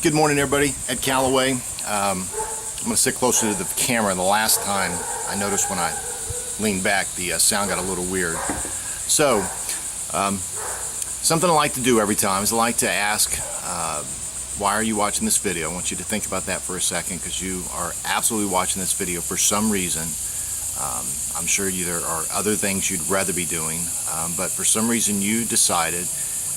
Good morning, everybody at Callaway. I'm going to sit closer to the camera. The last time I noticed when I leaned back, the sound got a little weird. So, something I like to do every time is I like to ask, why are you watching this video? I want you to think about that for a second, because you are absolutely watching this video for some reason. I'm sure there are other things you'd rather be doing, but for some reason you decided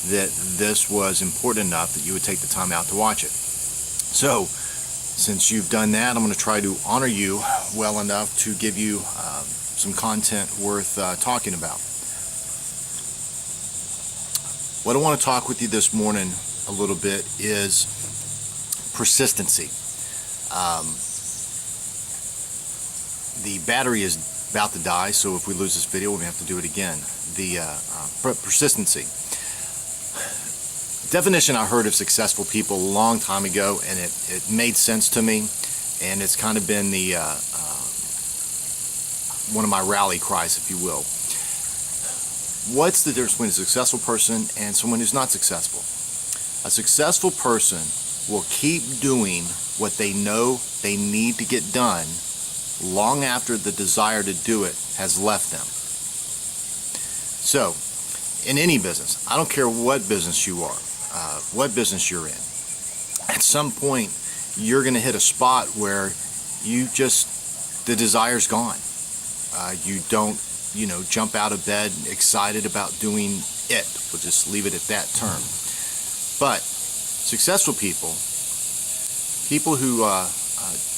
that this was important enough that you would take the time out to watch it. So, since you've done that, I'm going to try to honor you well enough to give you some content worth talking about. What I want to talk with you this morning a little bit is persistency. The battery is about to die, so if we lose this video, we have to do it again. The persistency. Definition I heard of successful people a long time ago, and it made sense to me, and it's kind of been the one of my rally cries, if you will. What's the difference between a successful person and someone who's not successful? A successful person will keep doing what they know they need to get done long after the desire to do it has left them. So, in any business, I don't care what business you are, what business you're in, at some point you're going to hit a spot where the desire's gone. You don't, jump out of bed excited about doing it. We'll just leave it at that term. But successful people who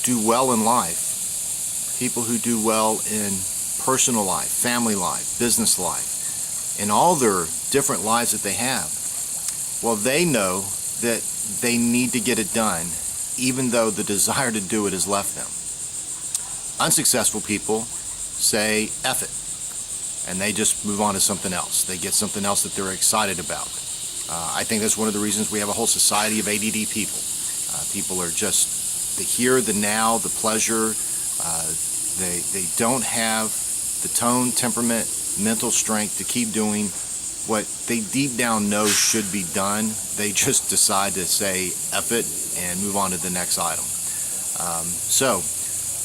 do well in life, people who do well in personal life, family life, business life, in all their different lives that they have, well, they know that they need to get it done even though the desire to do it has left them. Unsuccessful people say F it, and they just move on to something else. They get something else that they're excited about. I think that's one of the reasons we have a whole society of ADD people. People are just the here, the now, the pleasure. They don't have the tone, temperament, mental strength to keep doing what they deep down know should be done. They just decide to say F it and move on to the next item. So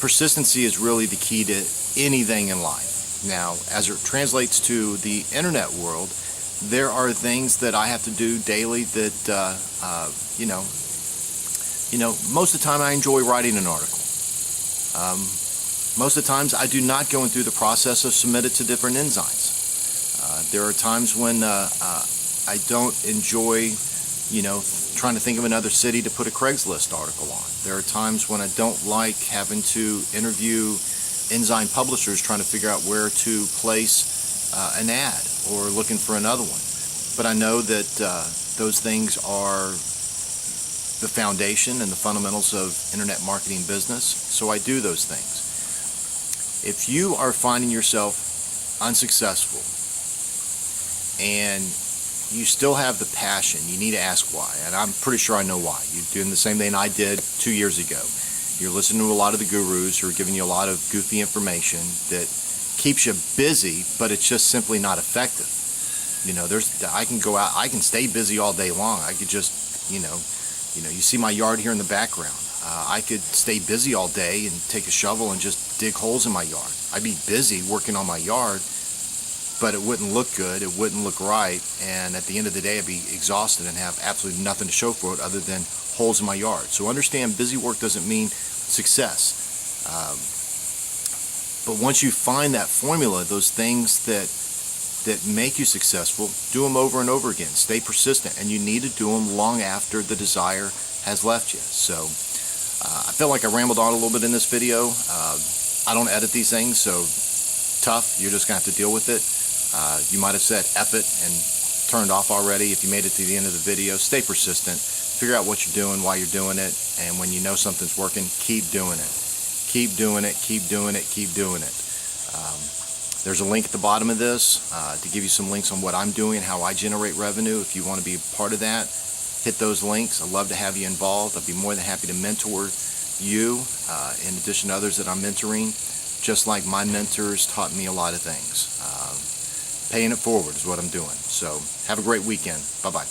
persistency is really the key to anything in life. Now, as it translates to the internet world, there are things that I have to do daily that most of the time I enjoy writing an article. Most of the times I do not go through the process of submit it to different enzymes. There are times when I don't enjoy, trying to think of another city to put a Craigslist article on. There are times when I don't like having to interview enzyme publishers trying to figure out where to place an ad or looking for another one. But I know that those things are the foundation and the fundamentals of internet marketing business, so I do those things. If you are finding yourself unsuccessful and you still have the passion, you need to ask why. And I'm pretty sure I know why. You're doing the same thing I did 2 years ago. You're listening to a lot of the gurus who are giving you a lot of goofy information that keeps you busy, but it's just simply not effective. I can go out, I can stay busy all day long. I could just, you see my yard here in the background. I could stay busy all day and take a shovel and just dig holes in my yard. I'd be busy working on my yard, but it wouldn't look good, it wouldn't look right, and at the end of the day I'd be exhausted and have absolutely nothing to show for it other than holes in my yard. So understand, busy work doesn't mean success. But once you find that formula, those things that make you successful, do them over and over again. Stay persistent, and you need to do them long after the desire has left you. So I feel like I rambled on a little bit in this video. I don't edit these things, so tough, you're just going to have to deal with it. You might have said F it and turned off already if you made it to the end of the video. Stay persistent. Figure out what you're doing, why you're doing it, and when you know something's working, keep doing it. Keep doing it, keep doing it, keep doing it. There's a link at the bottom of this to give you some links on what I'm doing, how I generate revenue. If you want to be a part of that, hit those links. I'd love to have you involved. I'd be more than happy to mentor you in addition to others that I'm mentoring, just like my mentors taught me a lot of things. Paying it forward is what I'm doing. So have a great weekend. Bye-bye.